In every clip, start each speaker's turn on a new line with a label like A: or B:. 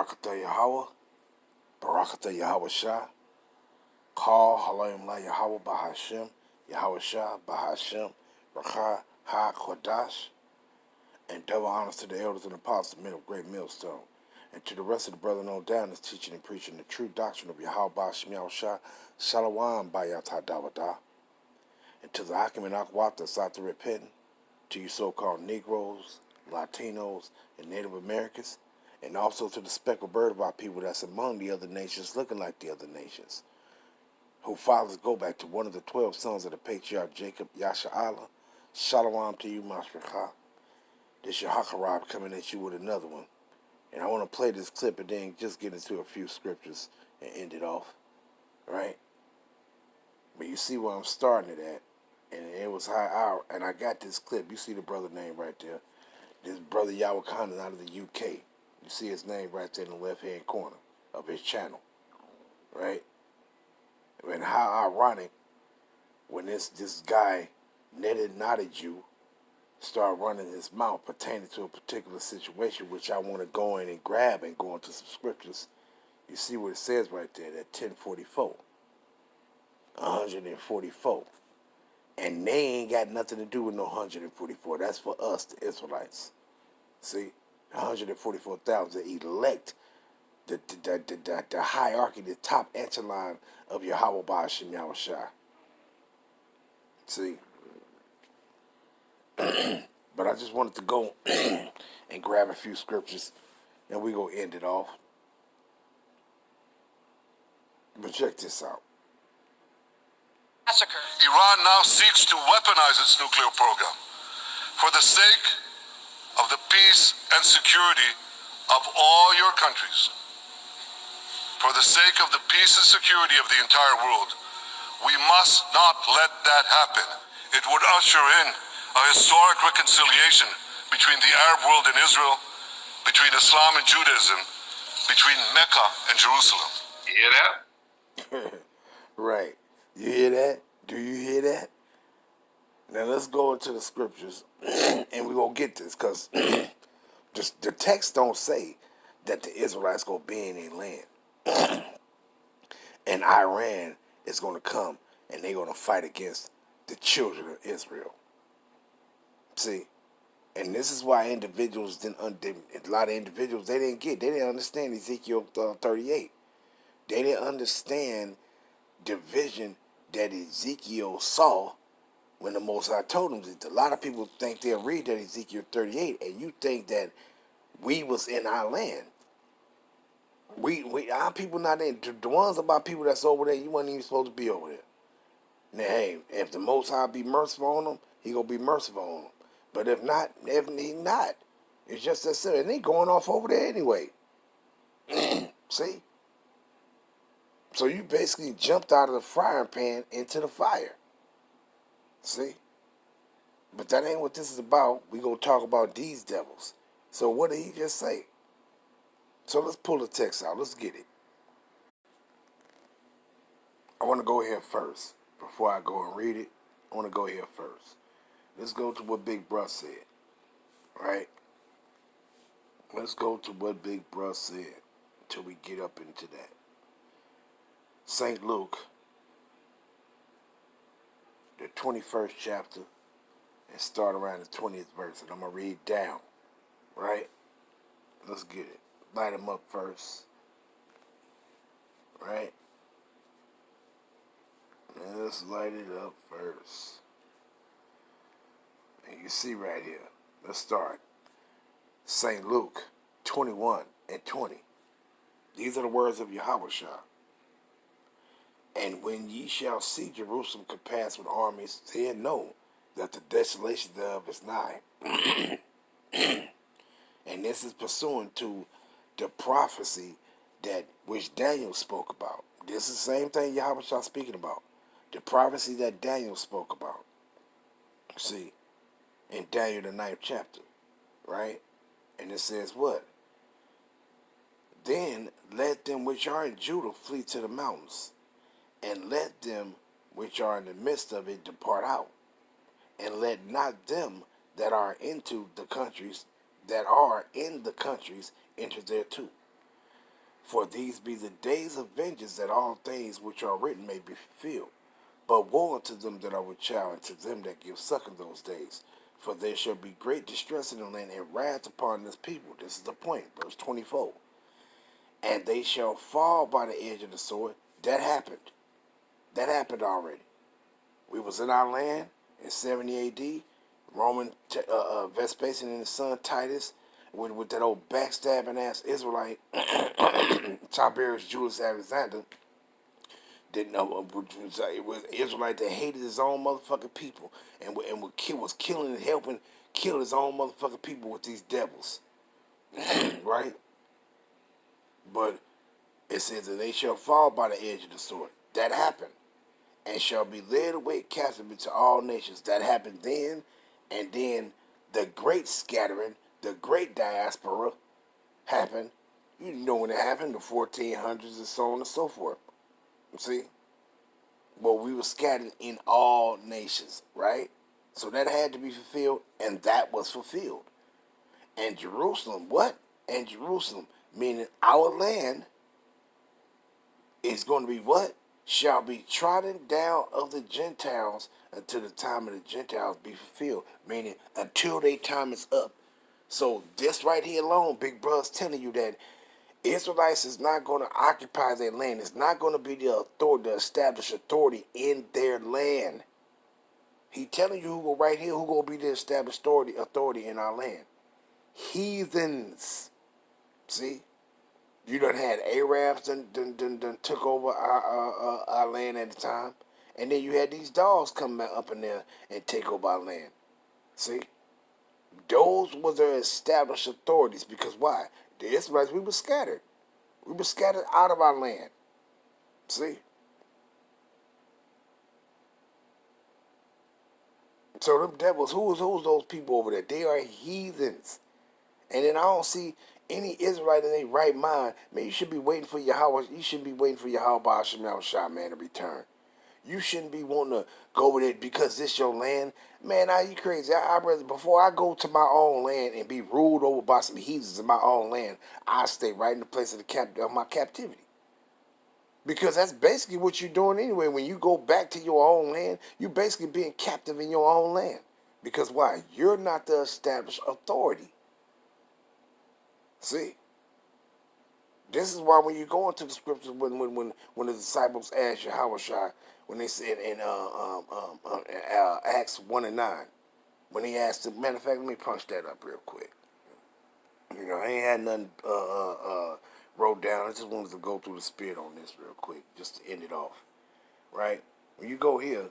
A: Barakatah Yahweh, Barakatah Yahweh Shah, Call Halayim La Yahweh Bahashem, Yahweh Shah Bahashem, Rakha Ha Kodash, and double honors to the elders and apostles, men of great millstone, and to the rest of the brethren on down that's teaching and preaching the true doctrine of Yahweh Bahashem Yahweh Shah, Shalom Bayat Dawada, and to the Hakim and Akwat that's out there repenting, to you so-called Negroes, Latinos, and Native Americans, and also to the speckled bird of our people that's among the other nations, looking like the other nations, whose fathers go back to one of the 12 sons of the patriarch Jacob, Yasha'Allah. Shalom to you, Mashpachah. This your Hakarab coming at you with another one. And I want to play this clip and then just get into a few scriptures and end it off, right? But you see where I'm starting it at. And it was high hour, and I got this clip. You see the brother name right there. This brother Yahweh Khan out of the UK. You see his name right there in the left-hand corner of his channel, right? And how ironic when this guy, Netted Nodded You, start running his mouth pertaining to a particular situation, which I want to go in and grab and go into some scriptures. You see what it says right there, that 1044, 144. And they ain't got nothing to do with no 144. That's for us, the Israelites. See, 144,000 elect the hierarchy, the top echelon of Yahweh Ba'ashem Yahweh Shai. See, but I just wanted to go and grab a few scriptures, and we gonna end it off. But check this out.
B: Iran now seeks to weaponize its nuclear program for the sake of the peace and security of all your countries. For the sake of the peace and security of the entire world, we must not let that happen. It would usher in a historic reconciliation between the Arab world and Israel, between Islam and Judaism, between Mecca and Jerusalem. You hear that?
A: Right. You hear that? Do you hear that? Now let's go into the scriptures and we're going to get this, because the text don't say that the Israelites going to be in their land. And Iran is going to come and they're going to fight against the children of Israel. See? And this is why individuals a lot of individuals, they didn't understand Ezekiel 38. They didn't understand the vision that Ezekiel saw when the Most High told him. A lot of people think they'll read that Ezekiel 38, and you think that we was in our land. Our people not in. The ones about people that's over there, you wasn't even supposed to be over there. Now, hey, if the Most High be merciful on them, he gonna be merciful on them. But if not, he not. It's just that simple. And they going off over there anyway. See? So you basically jumped out of the frying pan into the fire. See? But that ain't what this is about. We gonna talk about these devils. So what did he just say? So let's pull the text out. Let's get it. I want to go here first. Before I go and read it, I want to go here first. Let's go to what Big Bruh said. Right? Let's go to what Big Bruh said until we get up into that. St. Luke, the 21st chapter, and start around the 20th verse. And I'm going to read down. Right? Let's get it. Light them up first. Right? And let's light it up first. And you see right here. Let's start. St. Luke 21 and 20. These are the words of Yahweh Shah. And when ye shall see Jerusalem compassed with armies, then know that the desolation thereof is nigh. And this is pursuant to the prophecy that which Daniel spoke about. This is the same thing Yahweh Shah speaking about. The prophecy that Daniel spoke about. See, in Daniel the 9th chapter, right? And it says what? Then let them which are in Judah flee to the mountains, and let them which are in the midst of it depart out, and let not them that are into the countries, that are in the countries, enter thereto. For these be the days of vengeance, that all things which are written may be fulfilled. But woe unto them that are with child, and to them that give suck in those days. For there shall be great distress in the land, and wrath upon this people. This is the point, verse 24. And they shall fall by the edge of the sword. That happened. That happened already. We was in our land in 70 A.D. Roman Vespasian and his son Titus, with that old backstabbing ass Israelite Tiberius Julius Alexander, didn't know it was Israelite that hated his own motherfucking people and was killing and helping kill his own motherfucking people with these devils, right? But it says that they shall fall by the edge of the sword. That happened. And shall be led away captive into all nations. That happened then, and then the great scattering, the great diaspora happened. You know when it happened, the 1400s and so on and so forth. See? Well, we were scattered in all nations, right? So that had to be fulfilled, and that was fulfilled. And Jerusalem, what? And Jerusalem, meaning our land, is going to be what? Shall be trodden down of the Gentiles until the time of the Gentiles be fulfilled, meaning until their time is up. So this right here alone, Big Brother's telling you that Israelites is not going to occupy their land. It's not going to be the authority, the established authority in their land. He telling you who right here who going to be the established authority in our land. Heathens. See? You done had Arabs done took over our land at the time. And then you had these dogs come up in there and take over our land. See? Those were the established authorities. Because why? The Israelites, we were scattered. We were scattered out of our land. See? So them devils, who's those people over there? They are heathens. And then I don't see any Israelite in their right mind, man, you should be waiting for Yahweh. You shouldn't be waiting for Yahweh Hashem Shah, man, to return. You shouldn't be wanting to go over there because this your land. Man, are you crazy? I'd rather, before I go to my own land and be ruled over by some heathens in my own land, I stay right in the place of my captivity. Because that's basically what you're doing anyway. When you go back to your own land, you're basically being captive in your own land. Because why? You're not the established authority. See, this is why when you go into the scriptures, when the disciples asked Yahweh Shai, when they said in Acts 1 and 9, when he asked them, matter of fact, let me punch that up real quick. You know, I ain't had nothing wrote down. I just wanted to go through the spirit on this real quick, just to end it off. Right? When you go here,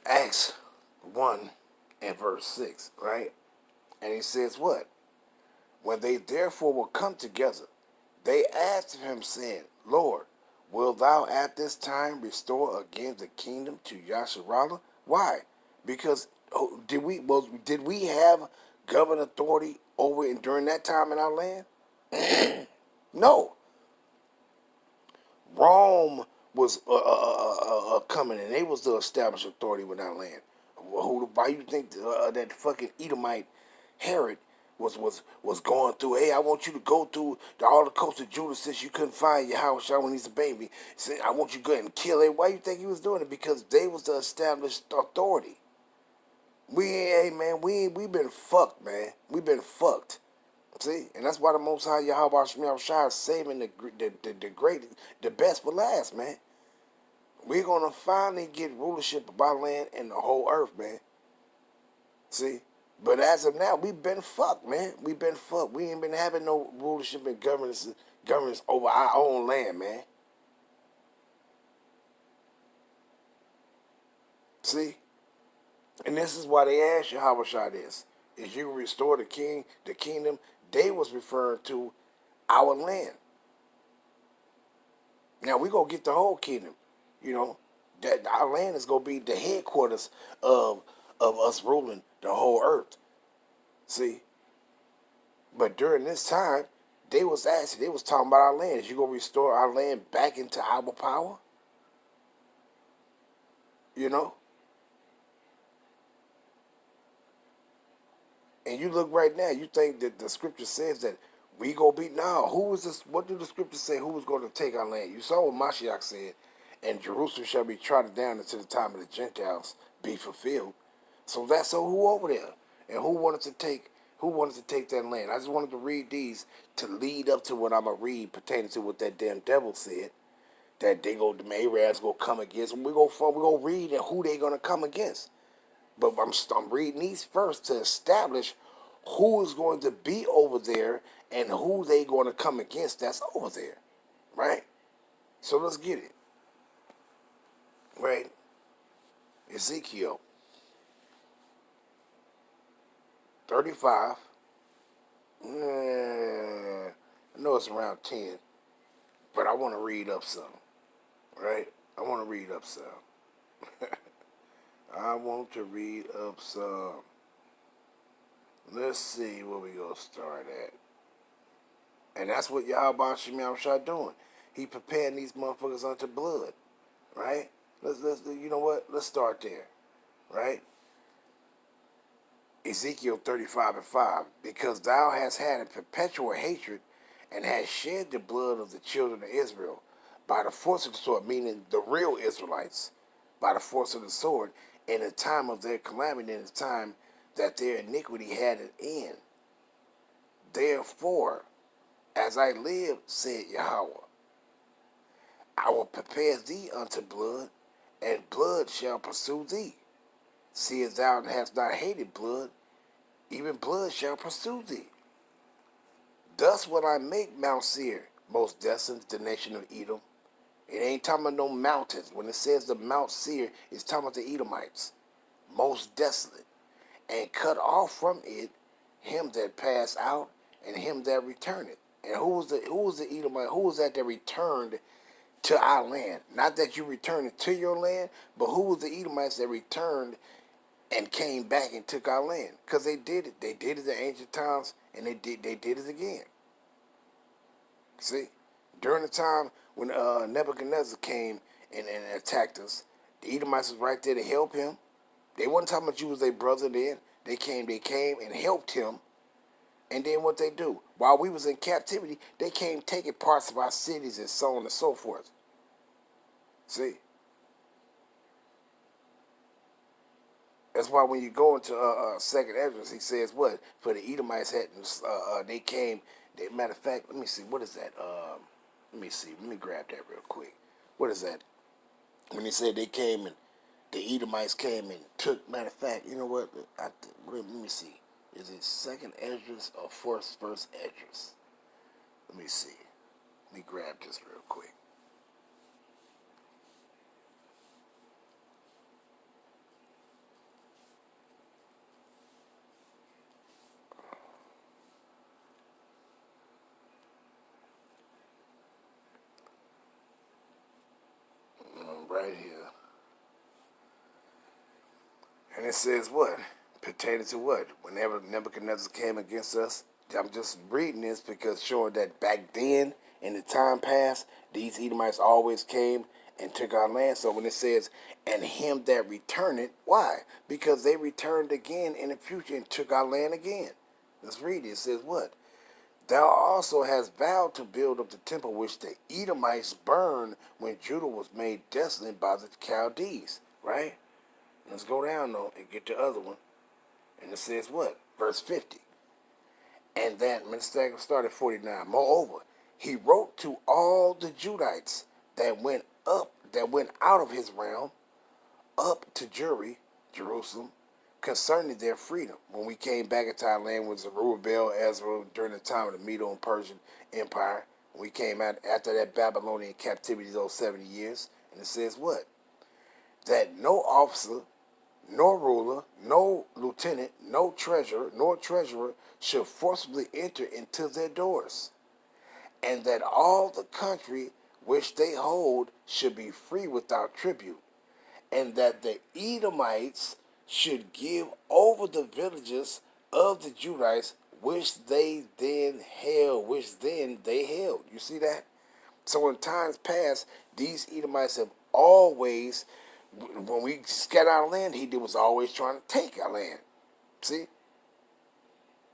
A: Acts 1 and verse 6, right? And he says what? When they therefore were come together, they asked of him, saying, Lord, wilt thou at this time restore again the kingdom to Yasharallah? Why? Because did we have government authority over and during that time in our land? No. Rome was coming, and they was the established authority with our land. Why you think that fucking Edomite Herod was going through? Hey, I want you to go through all the coast of Judah since you couldn't find your house when he's a baby. Say, I want you to go ahead and kill him. Why you think he was doing it? Because they was the established authority. We've been fucked, man. We've been fucked. See, and that's why the Most High Yahweh Shai is saving the best for last, man. We're gonna finally get rulership of our land and the whole earth, man. See. But as of now, we've been fucked, man. We've been fucked. We ain't been having no rulership and governance over our own land, man. See? And this is why they asked you how Shah this. Is you restore the kingdom? They was referring to our land. Now we gonna get the whole kingdom. You know, that our land is gonna be the headquarters of us ruling the whole earth. See? But during this time, they was talking about our land. Is you gonna restore our land back into our power? You know? And you look right now, you think that the scripture says that We go be now. Who was this? What did the scripture say? Who was going to take our land? You saw what Mashiach said, and Jerusalem shall be trodden down until the time of the Gentiles be fulfilled. So who over there, and who wanted to take? Who wanted to take that land? I just wanted to read these to lead up to what I'm gonna read pertaining to what that damn devil said. That they go, the Arabs go come against. We go read and who they gonna come against. But I'm reading these first to establish who is going to be over there and who they going to come against that's over there, right? So let's get it, right? Ezekiel 35. I know it's around 10, but I want to read up some, right? I want to read up some. I want to read up some. Let's see where we gonna start at. And that's what Yahweh Shemel Shah doing. He preparing these motherfuckers unto blood, right? Let's you know what? Let's start there, right? Ezekiel 35:5. Because thou hast had a perpetual hatred and hast shed the blood of the children of Israel by the force of the sword, meaning the real Israelites, by the force of the sword, in the time of their calamity, in the time that their iniquity had an end. Therefore, as I live, said Yahweh, I will prepare thee unto blood, and blood shall pursue thee. Seest thou hast not hated blood, even blood shall pursue thee. Thus will I make Mount Seir most desolate, the nation of Edom. It ain't talking about no mountains. When it says the Mount Seir, it's talking about the Edomites. Most desolate. And cut off from it him that passed out and him that returned. And who was the Edomite? Who was that returned to our land? Not that you returned to your land, but who was the Edomites that returned and came back and took our land? Because they did it. They did it in ancient times, and they did it again. See? During the time when Nebuchadnezzar came and attacked us, the Edomites was right there to help him. They wasn't talking about you was their brother then. They came and helped him. And then what they do? While we was in captivity, they came taking parts of our cities and so on and so forth. See? That's why when you go into Second Ezra, he says what? For the Edomites they came. Matter of fact, let me see. What is that? Let me see. Let me grab that real quick. What is that? When he said they came and the Edomites came and took. Matter of fact, you know what? Let me see. Is it Second Esdras or First Esdras? Let me see. Let me grab this real quick. Right here. And it says what? Pertaining to what? Whenever Nebuchadnezzar came against us, I'm just reading this because showing that back then, in the time past, these Edomites always came and took our land. So when it says, and him that returned, why? Because they returned again in the future and took our land again. Let's read it. It says what? Thou also hast vowed to build up the temple which the Edomites burned when Judah was made desolate by the Chaldees. Right? Let's go down though and get the other one. And it says what? Verse 50. And that, let's start at 49. Moreover, he wrote to all the Judites that went out of his realm, up to Jerusalem, concerning their freedom. When we came back into our land with Zerubbabel, Ezra, during the time of the Medo and Persian Empire, we came out after that Babylonian captivity, those 70 years. And it says what? That no officer, no ruler, no lieutenant, no treasurer, nor treasurer should forcibly enter into their doors, and that all the country which they hold should be free without tribute, and that the Edomites should give over the villages of the Judites which they then held. You see that? So in times past, these Edomites have always, when we scattered our land, he was always trying to take our land. See?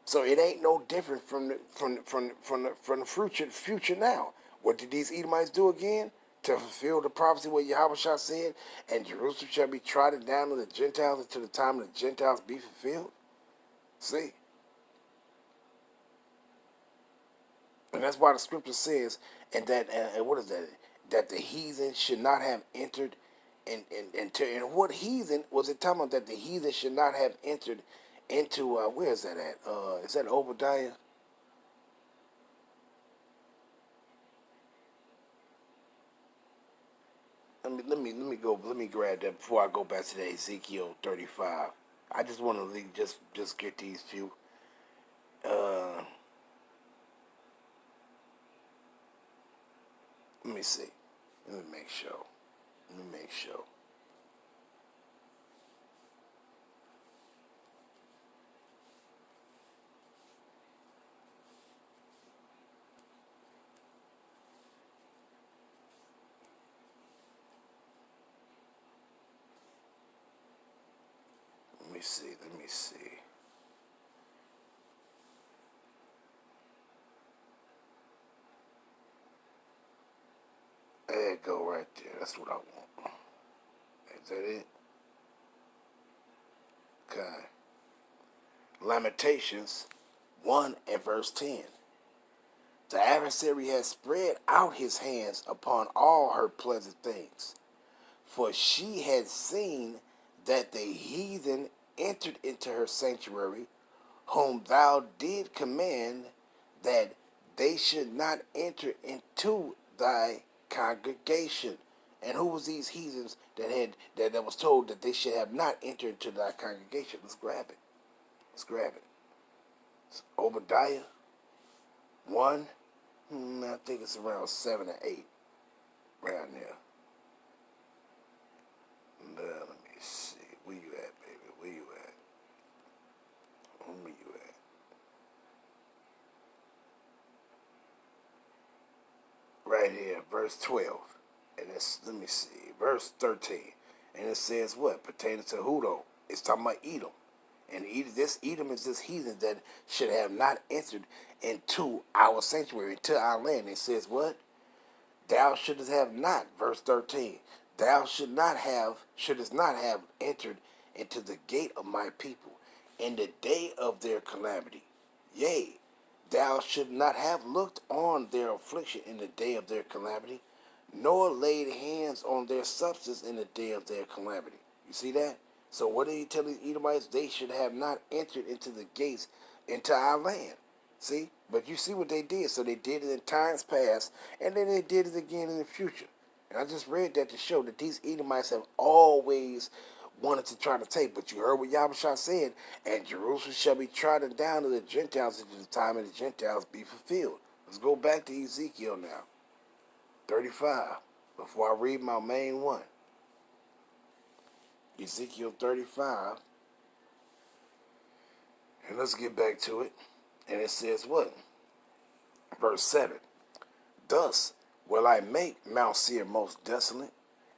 A: So it ain't no different from the future now. What did these Edomites do again? To fulfill the prophecy what Yahweh Shah said, and Jerusalem shall be trodden down to the Gentiles until the time of the Gentiles be fulfilled. See? And that's why the scripture says, and that, and what is that? That the heathen should not have entered, and what heathen was it talking about? That the heathen should not have entered into, where is that at? Is that Obadiah? Let me grab that before I go back to the Ezekiel 35. I just want to just get these few. Let me see. Let me make sure. Let me make sure. Let me see. Let me see. There you go, right there. That's what I want. Is that it? Okay. Lamentations 1 and verse 10. The adversary has spread out his hands upon all her pleasant things, for she had seen that the heathen entered into her sanctuary, whom thou did command that they should not enter into thy congregation. And who was these heathens that was told that they should have not entered into thy congregation? Let's grab it. Let's grab it. It's Obadiah 1. I think it's around 7 or 8. Around there. Let me see. Where you at, baby? Where you at? Where you at? Right here, verse 12. And it's, let me see, verse 13. And it says what? Pertaining to who though? It's talking about Edom. And this Edom is this heathen that should have not entered into our sanctuary, into our land. It says what? Thou shouldst have not, verse 13. Thou shouldst not have entered into the gate of my people in the day of their calamity. Yea, thou should not have looked on their affliction in the day of their calamity, nor laid hands on their substance in the day of their calamity. You see that? So what did he tell the Edomites? They should have not entered into the gates into our land. See? But you see what they did. So they did it in times past, and then they did it again in the future. And I just read that to show that these Edomites have always wanted to try to take. But you heard what Yahushua said, and Jerusalem shall be trodden down to the Gentiles until the time of the Gentiles be fulfilled. Let's go back to Ezekiel now. 35. Before I read my main one. Ezekiel 35. And let's get back to it. And it says what? Verse 7. Thus will I make Mount Seir most desolate,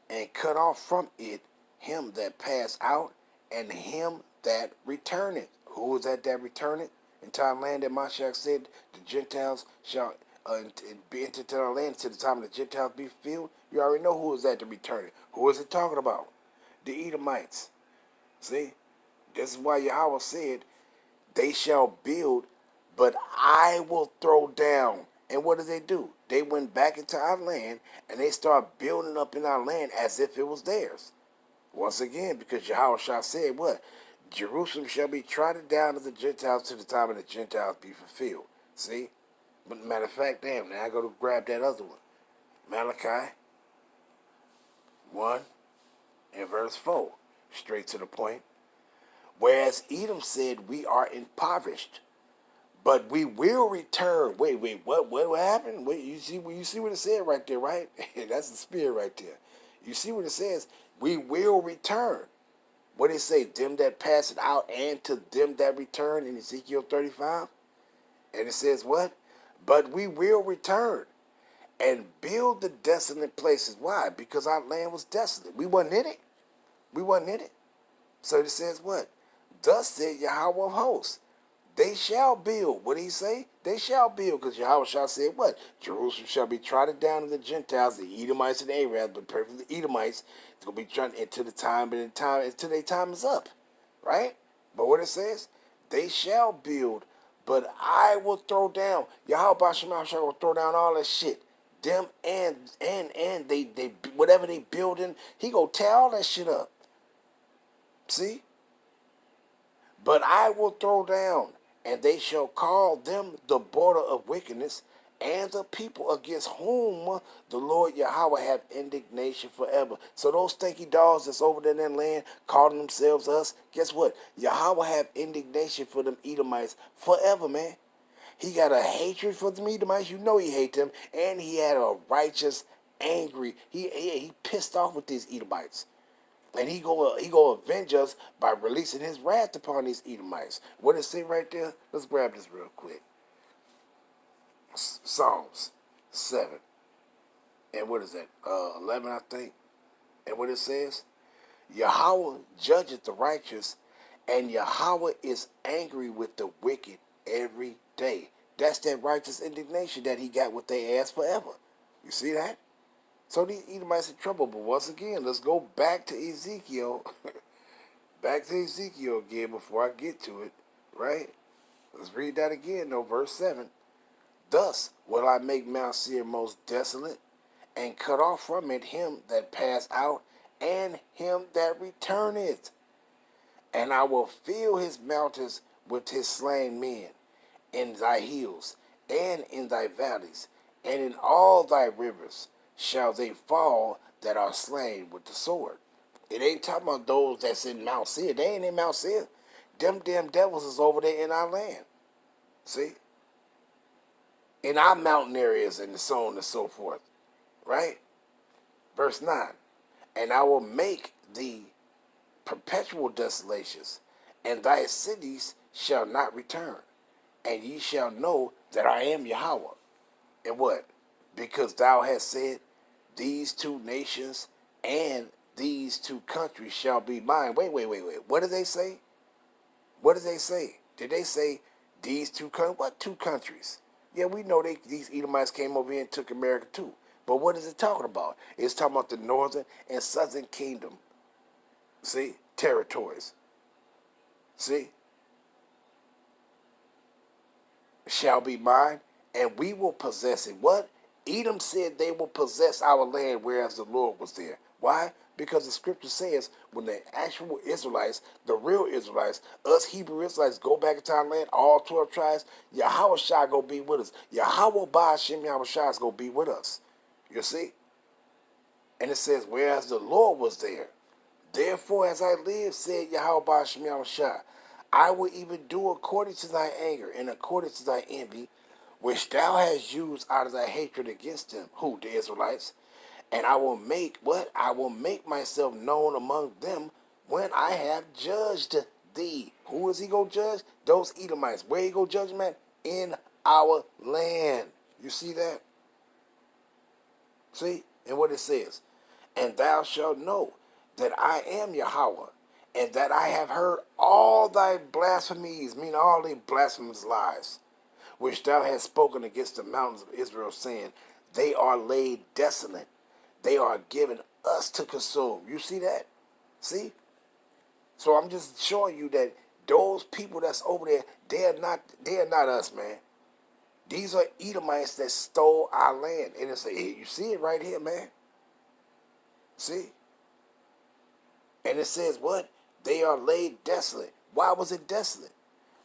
A: and cut off from it him that passed out, and him that returneth. Who is that returneth? In time land that Mashiach said, the Gentiles shall be entered to our land until the time of the Gentiles be filled. You already know who is that returneth. Who is it talking about? The Edomites. See? This is why Yahweh said, they shall build, but I will throw down. And what did they do? They went back into our land, and they started building up in our land as if it was theirs. Once again, because Yahweh Shah said what? Jerusalem shall be trodden down to the Gentiles till the time of the Gentiles be fulfilled. See? But matter of fact, damn, now I go to grab that other one. Malachi 1 and verse 4. Straight to the point. Whereas Edom said, we are impoverished, but we will return. Wait, what happened? Wait, you see what it said right there, right? That's the spirit right there. You see what it says? We will return. What did it say? Them that pass it out, and to them that return in Ezekiel 35. And it says what? But we will return and build the desolate places. Why? Because our land was desolate. We wasn't in it. We wasn't in it. So it says what? Thus said Yahweh of hosts, They shall build. What did he say? They shall build, because Yahushua said what? Jerusalem shall be trodden down to the Gentiles, the Edomites and the Arabs, but perfectly Edomites. It's gonna be trodden until their time is up, right? But what it says, they shall build, but I will throw down. Yahweh Shema will throw down all that shit. Them and they whatever they building, he gonna tear all that shit up. See? But I will throw down, and they shall call them the border of wickedness, and the people against whom the Lord Yahweh have indignation forever. So those stinky dogs that's over there in that land calling themselves us, guess what? Yahweh have indignation for them Edomites forever, man. He got a hatred for them Edomites. You know he hate them, and he had a righteous, angry. He pissed off with these Edomites. And he go avenge us by releasing his wrath upon these Edomites. What does it say right there? Let's grab this real quick. Psalms 7. And what is that? 11, I think. And what it says? Yahweh judgeth the righteous, and Yahweh is angry with the wicked every day. That's that righteous indignation that he got with their ass forever. You see that? So these Edomites in trouble, but once again, let's go back to Ezekiel. Back to Ezekiel again before I get to it, right? Let's read that again, though, verse 7. Thus will I make Mount Seir most desolate, and cut off from it him that passed out, and him that returneth. And I will fill his mountains with his slain men, in thy hills, and in thy valleys, and in all thy rivers shall they fall that are slain with the sword. It ain't talking about those that's in Mount Seir. They ain't in Mount Seir. Them damn devils is over there in our land. See? In our mountain areas and so on and so forth. Right? Verse 9. And I will make thee perpetual desolations, and thy cities shall not return. And ye shall know that I am Yahweh. And what? Because thou hast said, these two nations and these two countries shall be mine. Wait. What did they say? What did they say? Did they say these two countries? What two countries? Yeah, we know these Edomites came over here and took America too. But what is it talking about? It's talking about the northern and southern kingdom. See? Territories. See? Shall be mine, and we will possess it. What? Edom said they will possess our land, whereas the Lord was there. Why? Because the scripture says when the actual Israelites, the real Israelites, us Hebrew Israelites go back into our land, all 12 tribes, Yahweh Shai go be with us. Yahweh Ba'ashem Yahweh Shai is going to be with us. You see? And it says, whereas the Lord was there. Therefore, as I live, said Yahweh Ba'ashem Yahweh Shai, I will even do according to thy anger and according to thy envy, which thou hast used out of thy hatred against them, who, the Israelites, and I will make, what? I will make myself known among them when I have judged thee. Who is he going to judge? Those Edomites. Where he going to judge them at? In our land. You see that? See? And what it says, and thou shalt know that I am Yahweh, and that I have heard all thy blasphemies, meaning all thy blasphemous lies, which thou hast spoken against the mountains of Israel, saying, they are laid desolate. They are given us to consume. You see that? See? So I'm just showing you that those people that's over there, they are not us, man. These are Edomites that stole our land. And it's you see it right here, man. See? And it says what? They are laid desolate. Why was it desolate?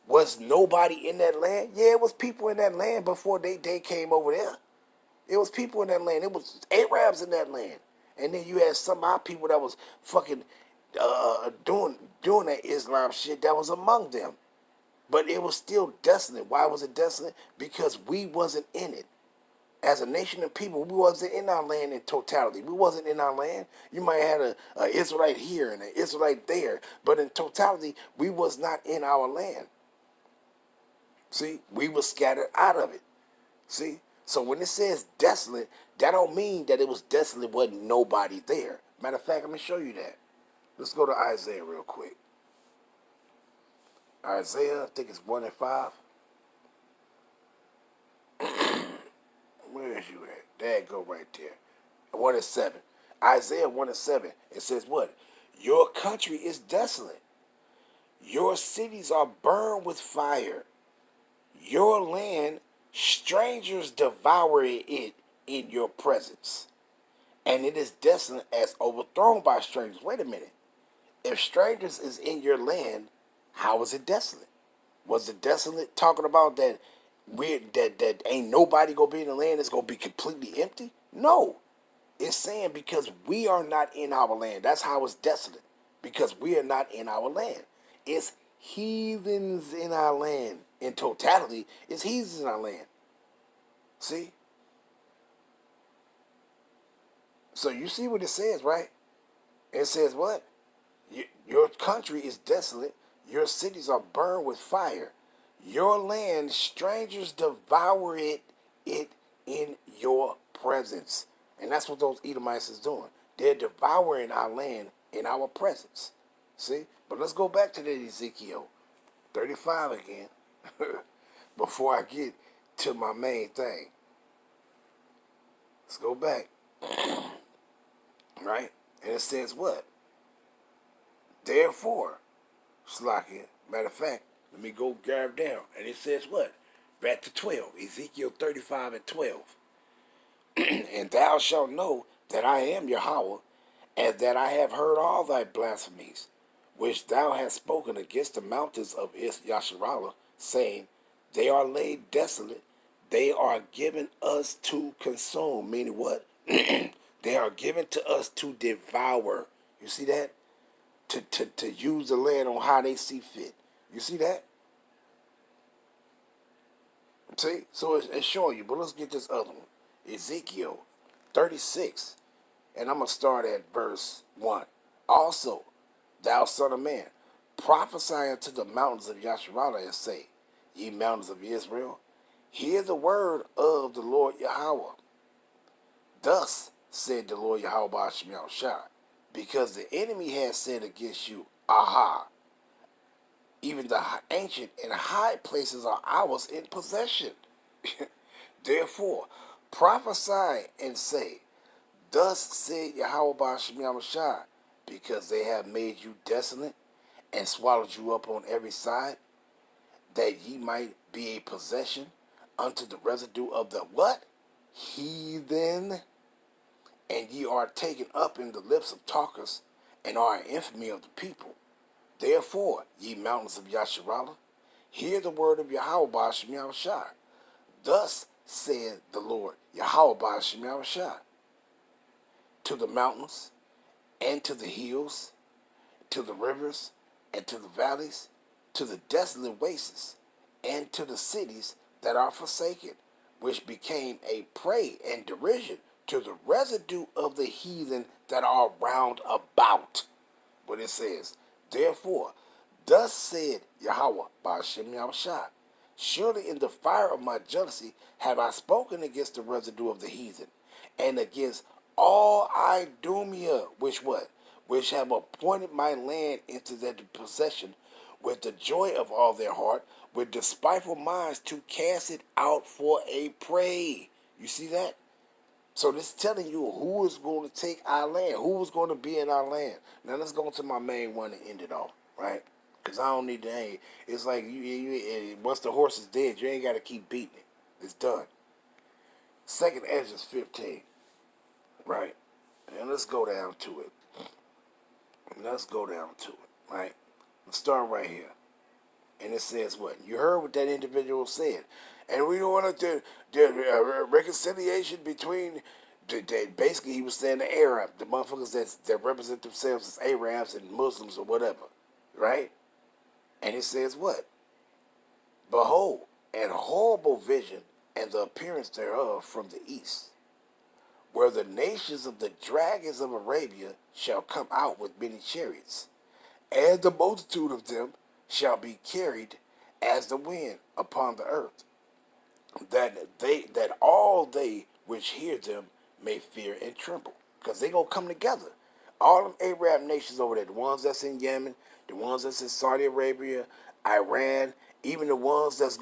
A: Was nobody in that land? Yeah, it was people in that land before they came over there. It was people in that land. It was Arabs in that land. And then you had some of our people that was fucking doing that Islam shit that was among them. But it was still desolate. Why was it desolate? Because we wasn't in it. As a nation of people, we wasn't in our land in totality. We wasn't in our land. You might have had an Israelite here and an Israelite there. But in totality, we was not in our land. See? We were scattered out of it. See? So when it says desolate, that don't mean that it was desolate, wasn't nobody there. Matter of fact, I'm going to show you that. Let's go to Isaiah real quick. Isaiah, I think it's 1 and 5. Where is you at? There you go right there. 1 and 7. Isaiah 1 and 7. It says what? Your country is desolate. Your cities are burned with fire. Your land, strangers devour it in your presence. And it is desolate as overthrown by strangers. Wait a minute. If strangers is in your land, how is it desolate? Was it desolate talking about that that ain't nobody gonna be in the land, it's gonna be completely empty? No. It's saying because we are not in our land. That's how it's desolate. Because we are not in our land. It's heathens in our land. In totality, it's heathens in our land. See? So you see what it says, right? It says what? Your country is desolate. Your cities are burned with fire. Your land, strangers devour it in your presence. And that's what those Edomites is doing. They're devouring our land in our presence. See? But let's go back to that Ezekiel 35 again before I get to my main thing. Let's go back. Right? And it says what? Therefore, Slakia, matter of fact, let me go grab down. And it says what? Back to 12. Ezekiel 35 and 12. And thou shalt know that I am Yahweh, and that I have heard all thy blasphemies, which thou hast spoken against the mountains of Yasharallah, saying, they are laid desolate, they are given us to consume. Meaning what? They are given to us to devour. You see that? To use the land on how they see fit. You see that? See? So it's showing you. But let's get this other one. Ezekiel 36. And I'm going to start at verse 1. Also, thou son of man, prophesy unto the mountains of Yasharallah and say, ye mountains of Israel, hear the word of the Lord Yahweh. Thus said the Lord Yahweh Ba'ashem Yahushua, because the enemy has said against you, aha, even the ancient and high places are ours in possession. Therefore, prophesy and say, thus said Yahweh Ba'ashem Yahushua, because they have made you desolate and swallowed you up on every side, that ye might be a possession unto the residue of the what? Heathen. And ye are taken up in the lips of talkers, and are an infamy of the people. Therefore, ye mountains of Yasharallah, hear the word of Yahweh Ba'ashem Yahushua. Thus said the Lord Yahweh Ba'ashem Yahushua, to the mountains, and to the hills, to the rivers, and to the valleys, to the desolate wastes, and to the cities that are forsaken, which became a prey and derision to the residue of the heathen that are round about. But it says, therefore, thus said Yahweh Ba'ashem Yahushua, surely in the fire of my jealousy have I spoken against the residue of the heathen, and against all Idumea, which what? Which have appointed my land into their possession, with the joy of all their heart, with despiteful minds to cast it out for a prey. You see that? So this is telling you who is going to take our land, who is going to be in our land. Now let's go to my main one and end it off, right? Because I don't need to. It's like once the horse is dead, you ain't got to keep beating it. It's done. 2nd Ezra 15, right? And let's go down to it. Right? Let's start right here. And it says what? You heard what that individual said. And we don't want to do reconciliation between, basically he was saying the Arab, the motherfuckers that represent themselves as Arabs and Muslims or whatever, right? And it says what? Behold, an horrible vision and the appearance thereof from the east, where the nations of the dragons of Arabia shall come out with many chariots, and the multitude of them shall be carried as the wind upon the earth, that all they which hear them may fear and tremble. Because they going to come together. All them Arab nations over there, the ones that's in Yemen, the ones that's in Saudi Arabia, Iran, even the ones that's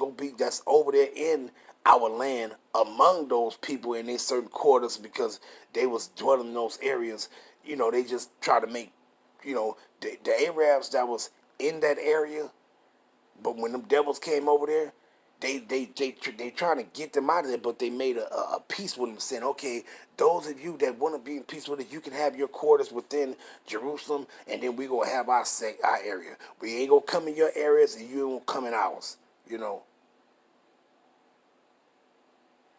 A: over there in our land among those people in their certain quarters because they was dwelling in those areas. They just try to make, the Arabs that was in that area. But when them devils came over there, they trying to get them out of there. But they made a peace with them, saying, okay, those of you that want to be in peace with it, you can have your quarters within Jerusalem, and then we gonna have our area. We ain't gonna come in your areas, and you ain't gonna come in ours.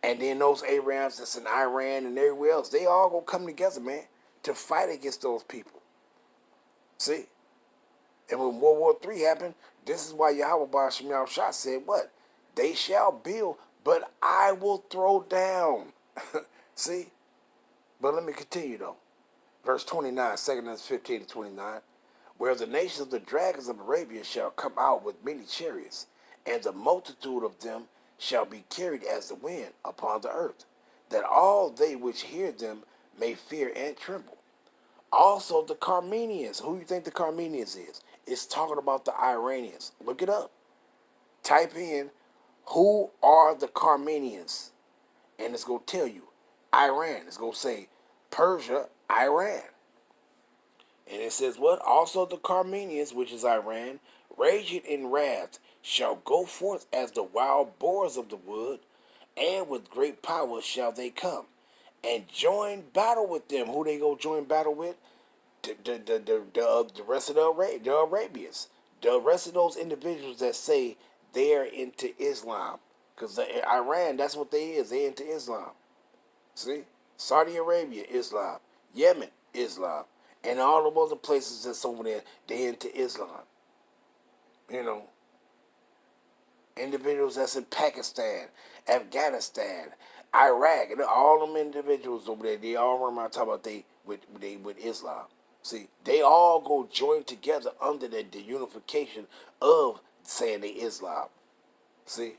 A: And then those Arabs that's in Iran and everywhere else, they all gonna come together, man, to fight against those people. See? And when World War III happened, this is why Yahweh Ba'ashem Yahushua said what? They shall build, but I will throw down. See? But let me continue though. Verse 29, 2 Kings 15 to 29. Where the nations of the dragons of Arabia shall come out with many chariots, and the multitude of them shall be carried as the wind upon the earth, that all they which hear them may fear and tremble. Also the Carmenians. Who you think the Carmenians is? It's talking about the Iranians. Look it up. Type in, who are the Carmenians? And it's going to tell you, Iran. It's going to say, Persia, Iran. And it says what? Also the Carmenians, which is Iran, raging in wrath, shall go forth as the wild boars of the wood, and with great power shall they come, and join battle with them. Who they go join battle with? The rest of the Arabians. The rest of those individuals that say they're into Islam. Because Iran, that's what they is. They into Islam. See? Saudi Arabia, Islam. Yemen, Islam. And all the other places that's over there, they into Islam. Individuals that's in Pakistan, Afghanistan, Iraq, and all them individuals over there, they all run around talking about they with Islam. See, they all go join together under the unification of saying they Islam. See,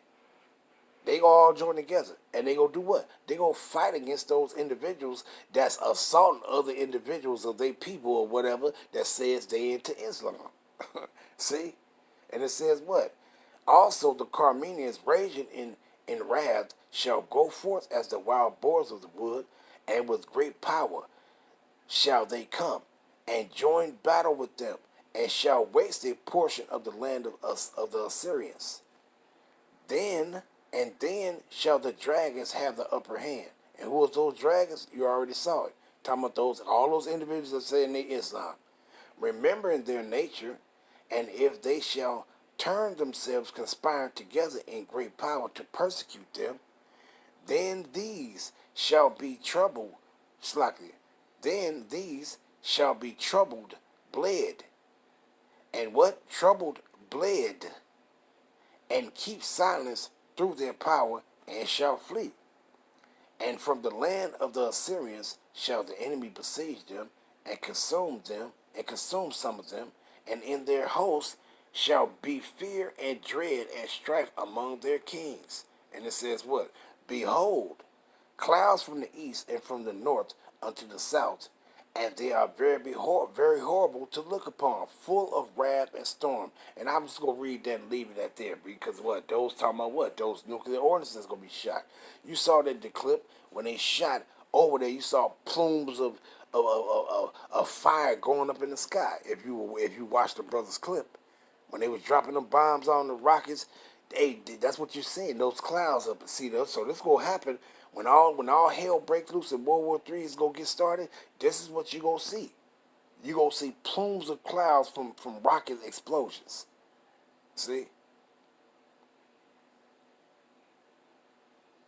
A: they all join together, and they go do what? They go fight against those individuals that's assaulting other individuals of their people or whatever that says they into Islam. See, and it says what? Also the Carmenians raging in wrath shall go forth as the wild boars of the wood, and with great power shall they come, and join battle with them, and shall waste a portion of the land of the Assyrians. Then shall the dragons have the upper hand. And who are those dragons? You already saw it. Talking about all those individuals that say in Islam. Remembering their nature, and if they shall turn themselves conspiring together in great power to persecute them, then these shall be troubled. Then these shall be troubled, bled. And what? Troubled, bled. And keep silence through their power, and shall flee. And from the land of the Assyrians shall the enemy besiege them, and consume some of them, and in their hosts shall be fear and dread and strife among their kings. And it says what? Behold, clouds from the east and from the north unto the south, and they are very horrible to look upon, full of wrath and storm. And I'm just going to read that and leave it at there, because what? Those talking about what? Those nuclear ordinances going to be shot. You saw that the clip, when they shot over there, you saw plumes of fire going up in the sky. If you watched the brother's clip, when they was dropping them bombs on the rockets, that's what you're seeing, those clouds up. See, so this going to happen when all hell breaks loose and World War III is going to get started. This is what you're going to see. You're going to see plumes of clouds from rocket explosions. See?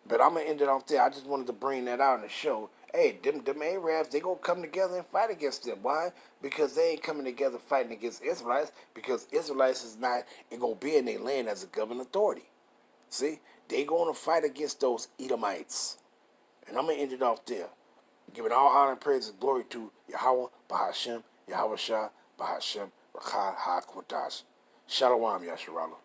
A: But I'm going to end it off there. I just wanted to bring that out in the show. Hey, them Arabs, they going to come together and fight against them. Why? Because they ain't coming together fighting against Israelites, because Israelites is not going to be in their land as a governing authority. See? They going to fight against those Edomites. And I'm going to end it off there. Giving all honor and praise and glory to Yahweh, Bahashem, Yahweh Shah, Bahashem, Rakha, HaKodash. Shalom, Yasharallah.